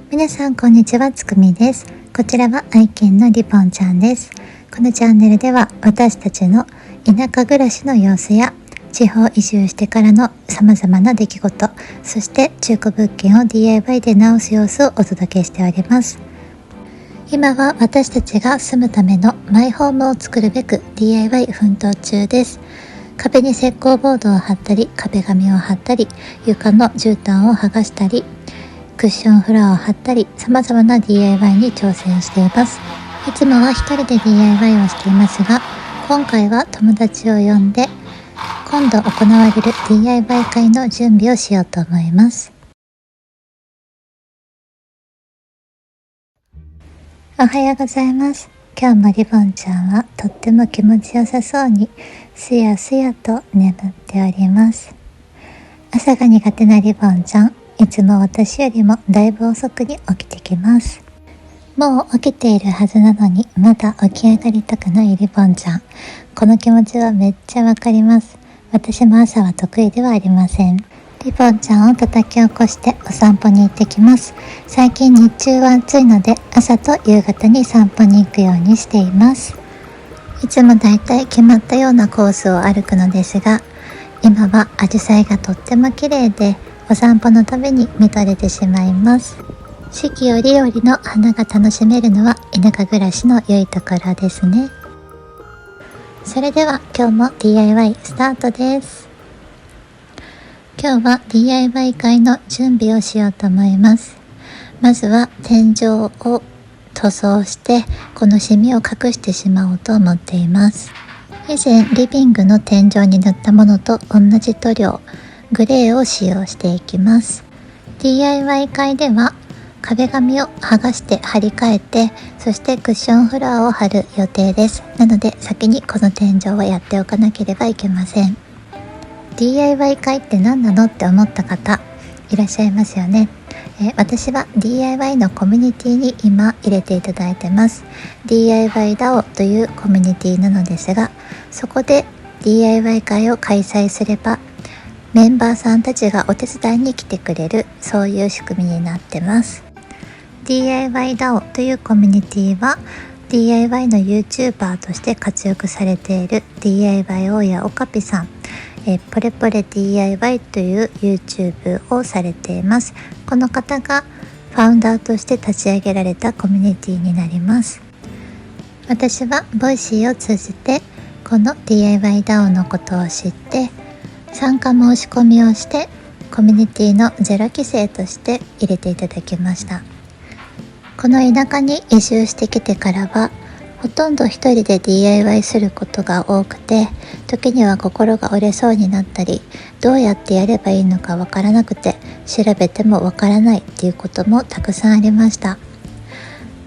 皆さんこんにちは、つくみです。こちらは愛犬のリボンちゃんです。このチャンネルでは私たちの田舎暮らしの様子や地方移住してからの様々な出来事、そして中古物件を DIY で直す様子をお届けしております。今は私たちが住むためのマイホームを作るべく DIY 奮闘中です。壁に石膏ボードを貼ったり、壁紙を貼ったり、床の絨毯を剥がしたり、クッションフロアを貼ったり、様々な DIY に挑戦しています。いつもは一人で DIY をしていますが、今回は友達を呼んで、今度行われる DIY 会の準備をしようと思います。おはようございます。今日もリボンちゃんはとっても気持ちよさそうにすやすやと眠っております。朝が苦手なリボンちゃん、いつも私よりもだいぶ遅くに起きてきます。もう起きているはずなのにまだ起き上がりたくないリボンちゃん、この気持ちはめっちゃわかります。私も朝は得意ではありません。リボンちゃんを叩き起こしてお散歩に行ってきます。最近日中は暑いので朝と夕方に散歩に行くようにしています。いつもだいたい決まったようなコースを歩くのですが、今はアジサイがとっても綺麗でお散歩のために見とれてしまいます。四季折々の花が楽しめるのは田舎暮らしの良いところですね。それでは今日も DIY スタートです。今日は DIY 会の準備をしようと思います。まずは天井を塗装してこのシミを隠してしまおうと思っています。以前リビングの天井に塗ったものと同じ塗料グレーを使用していきます。 DIY 会では壁紙を剥がして張り替えて、そしてクッションフロアを貼る予定です。なので先にこの天井をやっておかなければいけません。DIY 会って何なのって思った方いらっしゃいますよね。私は DIY のコミュニティに今入れていただいてます。 DIY DAO というコミュニティなのですが、そこで DIY 会を開催すればメンバーさんたちがお手伝いに来てくれる、そういう仕組みになってます。 DIY DAO というコミュニティは DIY の YouTuber として活躍されている DIY 大家おかぴさん、ポレポレ DIY という YouTube をされています。この方がファウンダーとして立ち上げられたコミュニティになります。私はボイシーを通じてこの DIY DAO のことを知って参加申し込みをしてコミュニティのゼロ期生として入れていただきました。この田舎に移住してきてからはほとんど一人で DIY することが多くて、時には心が折れそうになったり、どうやってやればいいのかわからなくて調べてもわからないっていうこともたくさんありました。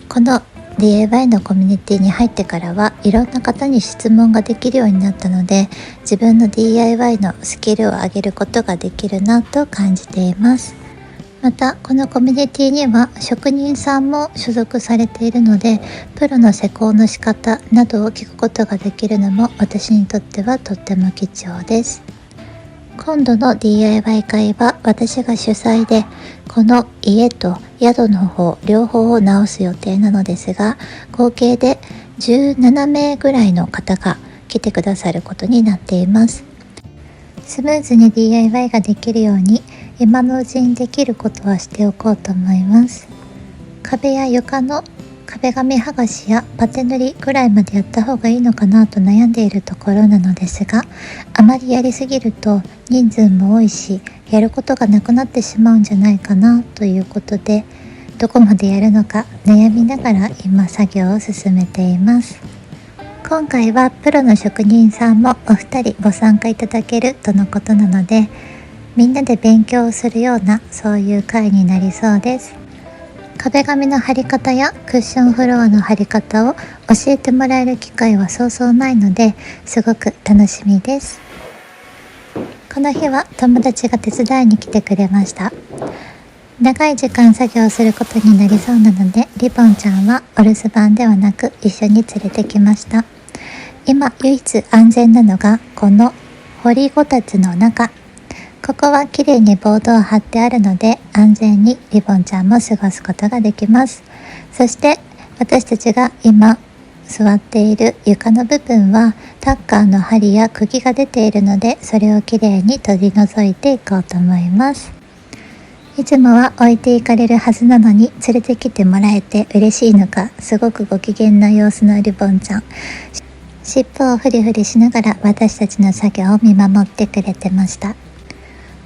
この DIY のコミュニティに入ってからはいろんな方に質問ができるようになったので、自分の DIY のスキルを上げることができるなと感じています。またこのコミュニティには職人さんも所属されているので、プロの施工の仕方などを聞くことができるのも私にとってはとっても貴重です。今度の DIY 会は私が主催で、この家と宿の方両方を直す予定なのですが、合計で17名ぐらいの方が来てくださることになっています。スムーズに DIY ができるように今のうちにできることはしておこうと思います。壁や床の壁紙剥がしやパテ塗りくらいまでやった方がいいのかなと悩んでいるところなのですが、あまりやりすぎると人数も多いしやることがなくなってしまうんじゃないかなということで、どこまでやるのか悩みながら今作業を進めています。今回はプロの職人さんもお二人ご参加いただけるとのことなので、みんなで勉強をするようなそういう会になりそうです。壁紙の貼り方やクッションフロアの貼り方を教えてもらえる機会はそうそうないので、すごく楽しみです。この日は友達が手伝いに来てくれました。長い時間作業することになりそうなので、リボンちゃんはお留守番ではなく一緒に連れてきました。今唯一安全なのがこの掘りごたつの中、ここはきれいにボードを貼ってあるので安全にリボンちゃんも過ごすことができます。そして私たちが今座っている床の部分はタッカーの針や釘が出ているので、それをきれいに取り除いていこうと思います。いつもは置いていかれるはずなのに連れてきてもらえて嬉しいのか、すごくご機嫌な様子のリボンちゃん、尻尾をフリフリしながら私たちの作業を見守ってくれてました。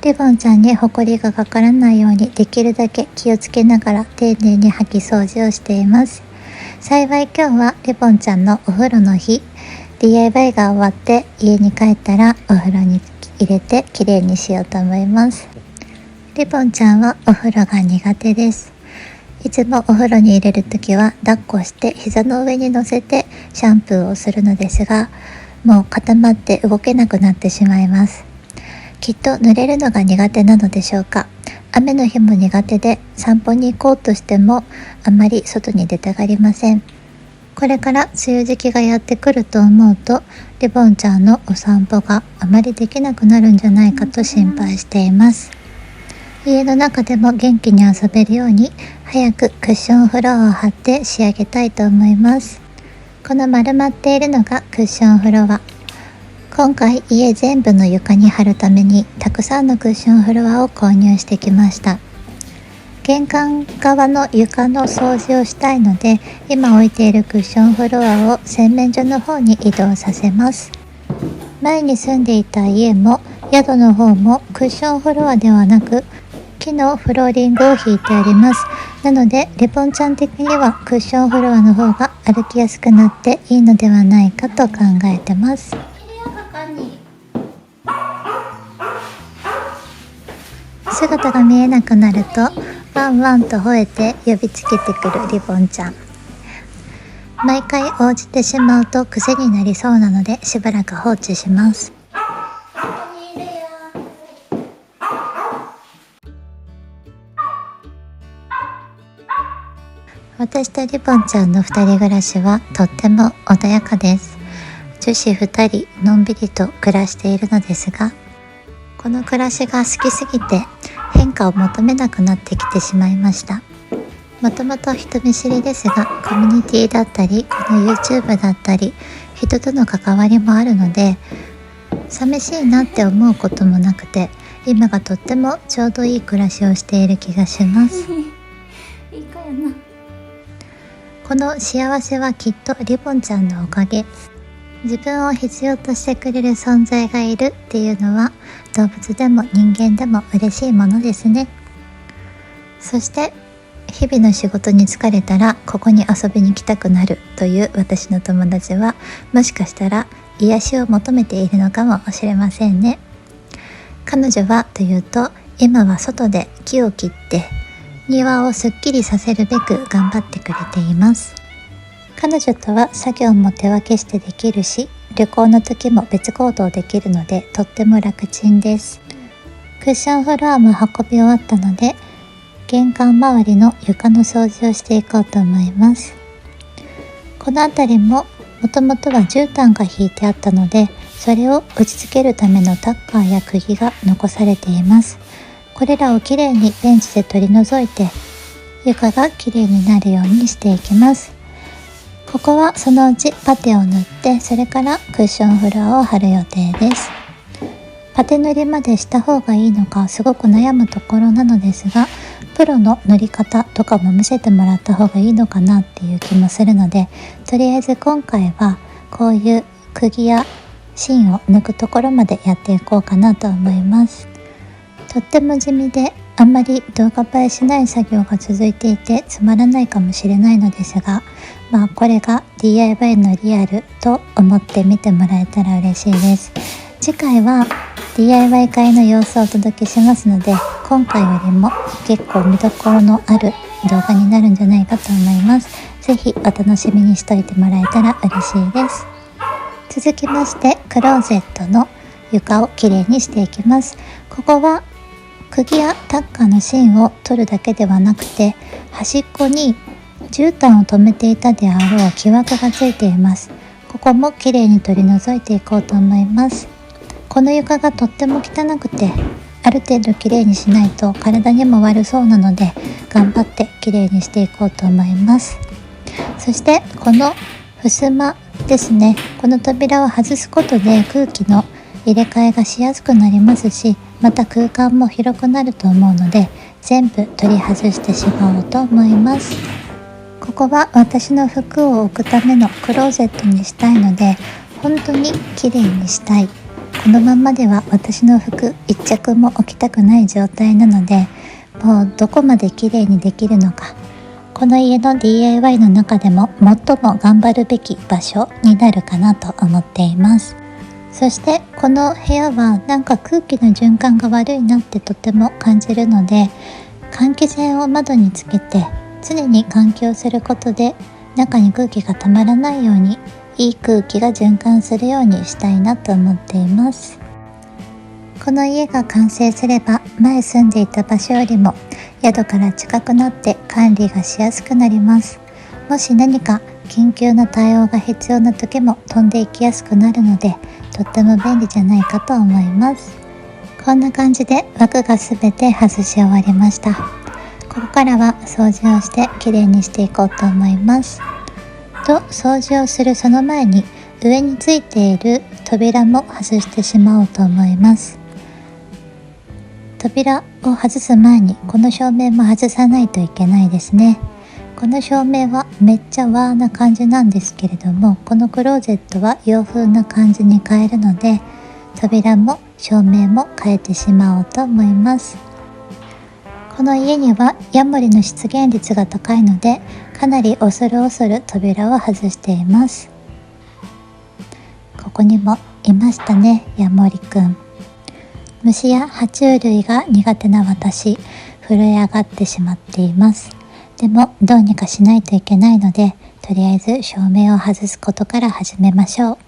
リボンちゃんにホコリがかからないようにできるだけ気をつけながら丁寧に掃き掃除をしています。幸い今日はリボンちゃんのお風呂の日、 DIY が終わって家に帰ったらお風呂に入れてきれいにしようと思います。リボンちゃんはお風呂が苦手です。いつもお風呂に入れるときは抱っこして膝の上に乗せてシャンプーをするのですが、もう固まって動けなくなってしまいます。きっと濡れるのが苦手なのでしょうか。雨の日も苦手で、散歩に行こうとしてもあまり外に出たがりません。これから梅雨時期がやってくると思うと、リボンちゃんのお散歩があまりできなくなるんじゃないかと心配しています。家の中でも元気に遊べるように早くクッションフロアを貼って仕上げたいと思います。この丸まっているのがクッションフロア。今回家全部の床に貼るためにたくさんのクッションフロアを購入してきました。玄関側の床の掃除をしたいので、今置いているクッションフロアを洗面所の方に移動させます。前に住んでいた家も宿の方もクッションフロアではなく木のフローリングを引いてあります。なのでリボンちゃん的にはクッションフロアの方が歩きやすくなっていいのではないかと考えてます。姿が見えなくなるとワンワンと吠えて呼びつけてくるリボンちゃん。毎回応じてしまうと癖になりそうなのでしばらく放置します。私とリボンちゃんの2人暮らしはとっても穏やかです。女子2人のんびりと暮らしているのですが、この暮らしが好きすぎて変化を求めなくなってきてしまいました。もともと人見知りですが、コミュニティだったりこの YouTube だったり人との関わりもあるので、寂しいなって思うこともなくて、今がとってもちょうどいい暮らしをしている気がしますいいかやな。この幸せはきっとリボンちゃんのおかげ。自分を必要としてくれる存在がいるっていうのは動物でも人間でも嬉しいものですね。そして日々の仕事に疲れたらここに遊びに来たくなるという私の友達は、もしかしたら癒しを求めているのかもしれませんね。彼女はというと、今は外で木を切って庭をすっきりさせるべく頑張ってくれています。彼女とは作業も手分けしてできるし、旅行の時も別行動できるのでとっても楽ちんです。クッションフロアも運び終わったので、玄関周りの床の掃除をしていこうと思います。この辺りももともとは絨毯が引いてあったので、それを打ち付けるためのタッカーや釘が残されています。これらをきれいにベンチで取り除いて床がきれいになるようにしていきます。ここはそのうちパテを塗って、それからクッションフロアを貼る予定です。パテ塗りまでした方がいいのかすごく悩むところなのですが、プロの塗り方とかも見せてもらった方がいいのかなっていう気もするので、とりあえず今回はこういう釘や芯を抜くところまでやっていこうかなと思います。とっても地味であんまり動画映えしない作業が続いていてつまらないかもしれないのですが、これが DIY のリアルと思って見てもらえたら嬉しいです。次回は DIY 会の様子をお届けしますので、今回よりも結構見どころのある動画になるんじゃないかと思います。ぜひお楽しみにしといてもらえたら嬉しいです。続きましてクローゼットの床をきれいにしていきます。ここは釘やタッカーの芯を取るだけではなくて、端っこに絨毯を留めていたであろう木枠がついています。ここもきれいに取り除いていこうと思います。この床がとっても汚くてある程度きれいにしないと体にも悪そうなので、頑張ってきれいにしていこうと思います。そしてこの襖ですね、この扉を外すことで空気の入れ替えがしやすくなりますし、また空間も広くなると思うので、全部取り外してしまおうと思います。ここは私の服を置くためのクローゼットにしたいので、本当に綺麗にしたい。このままでは私の服一着も置きたくない状態なので、もうどこまで綺麗にできるのか、この家の DIY の中でも最も頑張るべき場所になるかなと思っています。そしてこの部屋はなんか空気の循環が悪いなってとても感じるので、換気扇を窓につけて常に換気をすることで、中に空気がたまらないように、いい空気が循環するようにしたいなと思っています。この家が完成すれば、前住んでいた場所よりも宿から近くなって管理がしやすくなります。もし何か緊急な対応が必要な時も飛んでいきやすくなるので、とっても便利じゃないかと思います。こんな感じで枠がすべて外し終わりました。ここからは掃除をしてきれいにしていこうと思います。と、掃除をするその前に上についている扉も外してしまおうと思います。扉を外す前にこの照明も外さないといけないですね。この照明はめっちゃ和な感じなんですけれども、このクローゼットは洋風な感じに変えるので、扉も照明も変えてしまおうと思います。この家にはヤモリの出現率が高いので、かなり恐る恐る扉を外しています。ここにもいましたね、ヤモリくん。虫や爬虫類が苦手な私、震え上がってしまっています。でもどうにかしないといけないので、とりあえず照明を外すことから始めましょう。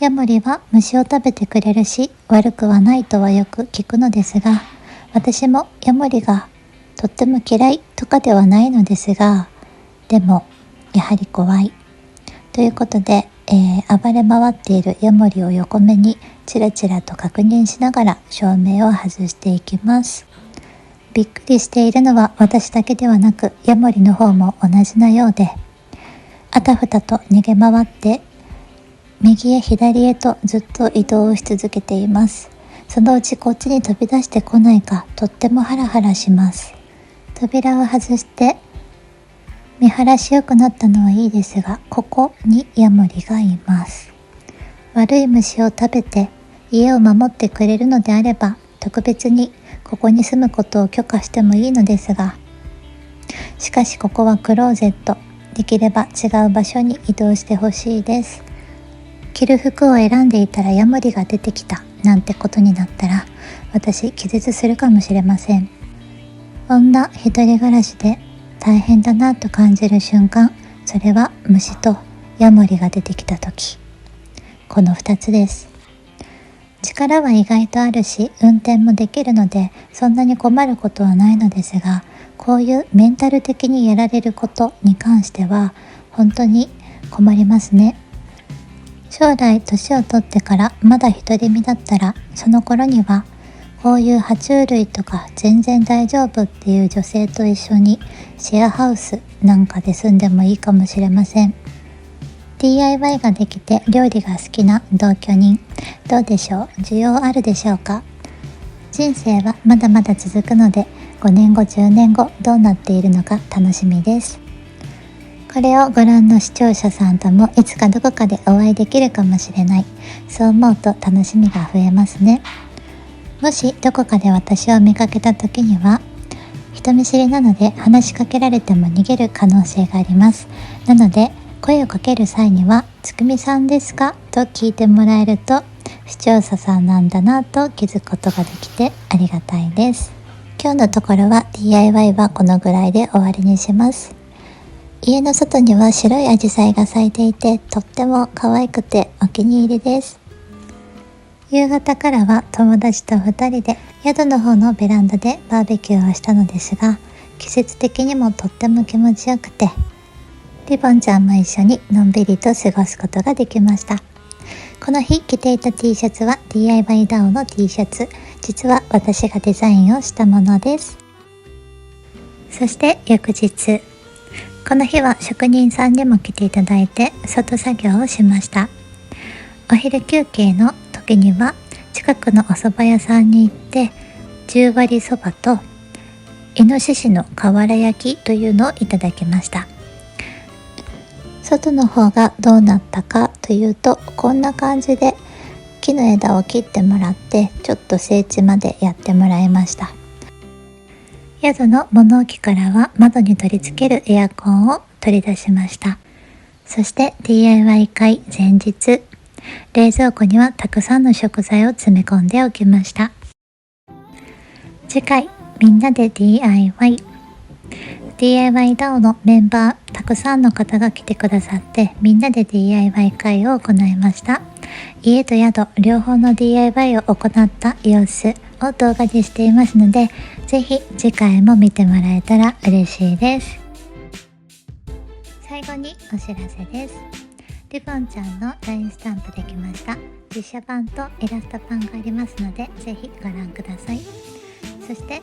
ヤモリは虫を食べてくれるし、悪くはないとはよく聞くのですが、私もヤモリがとっても嫌いとかではないのですが、でもやはり怖いということで、暴れ回っているヤモリを横目にチラチラと確認しながら照明を外していきます。びっくりしているのは私だけではなく、ヤモリの方も同じなようで、あたふたと逃げ回って右へ左へとずっと移動し続けています。そのうちこっちに飛び出してこないか、とってもハラハラします。扉を外して見晴らし良くなったのはいいですが、ここにヤモリがいます。悪い虫を食べて家を守ってくれるのであれば、特別にここに住むことを許可してもいいのですが、しかしここはクローゼット、できれば違う場所に移動してほしいです。着る服を選んでいたらヤモリが出てきたなんてことになったら、私気絶するかもしれません。女一人暮らしで大変だなと感じる瞬間、それは虫とヤモリが出てきた時、この2つです。力は意外とあるし、運転もできるのでそんなに困ることはないのですが、こういうメンタル的にやられることに関しては本当に困りますね。将来年を取ってからまだ独り身だったら、その頃にはこういう爬虫類とか全然大丈夫っていう女性と一緒にシェアハウスなんかで住んでもいいかもしれません。 DIY ができて料理が好きな同居人、どうでしょう、需要あるでしょうか。人生はまだまだ続くので、5年後10年後どうなっているのか楽しみです。これをご覧の視聴者さんともいつかどこかでお会いできるかもしれない、そう思うと楽しみが増えますね。もしどこかで私を見かけた時には、人見知りなので話しかけられても逃げる可能性があります。なので声をかける際には、つくみさんですかと聞いてもらえると、視聴者さんなんだなと気づくことができてありがたいです。今日のところは DIY はこのぐらいで終わりにします。家の外には白いアジサイが咲いていて、とっても可愛くてお気に入りです。夕方からは友達と2人で宿の方のベランダでバーベキューをしたのですが、季節的にもとっても気持ちよくて、リボンちゃんも一緒にのんびりと過ごすことができました。この日着ていた T シャツは DIY ダウンの T シャツ、実は私がデザインをしたものです。そして翌日、この日は職人さんにも来ていただいて外作業をしました。お昼休憩の時には近くのお蕎麦屋さんに行って十割そばとイノシシの瓦焼きというのをいただきました。外の方がどうなったかというと、こんな感じで木の枝を切ってもらってちょっと整地までやってもらいました。宿の物置からは窓に取り付けるエアコンを取り出しました。そして DIY 会前日、冷蔵庫にはたくさんの食材を詰め込んでおきました。次回、みんなで DIY。DIY ダオのメンバー、たくさんの方が来てくださって、みんなで DIY 会を行いました。家と宿、両方の DIY を行った様子を動画にしていますので、ぜひ次回も見てもらえたら嬉しいです。最後にお知らせです。リボンちゃんの LINE スタンプできました。実写版とイラスト版がありますので、ぜひご覧ください。そして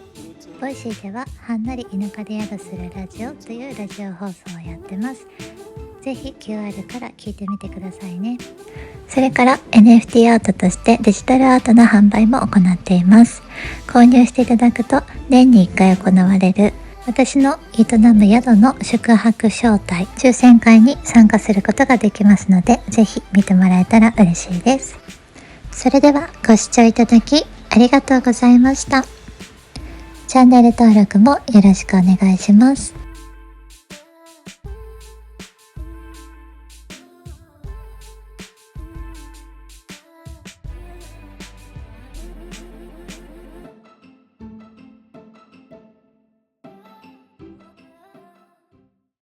ボイシーでははんなり田舎で宿するラジオというラジオ放送をやってます。ぜひ QR から聞いてみてくださいね。それから NFT アートとしてデジタルアートの販売も行っています。購入していただくと年に1回行われる私の営む宿の宿泊招待抽選会に参加することができますので、ぜひ見てもらえたら嬉しいです。それではご視聴いただきありがとうございました。チャンネル登録もよろしくお願いします。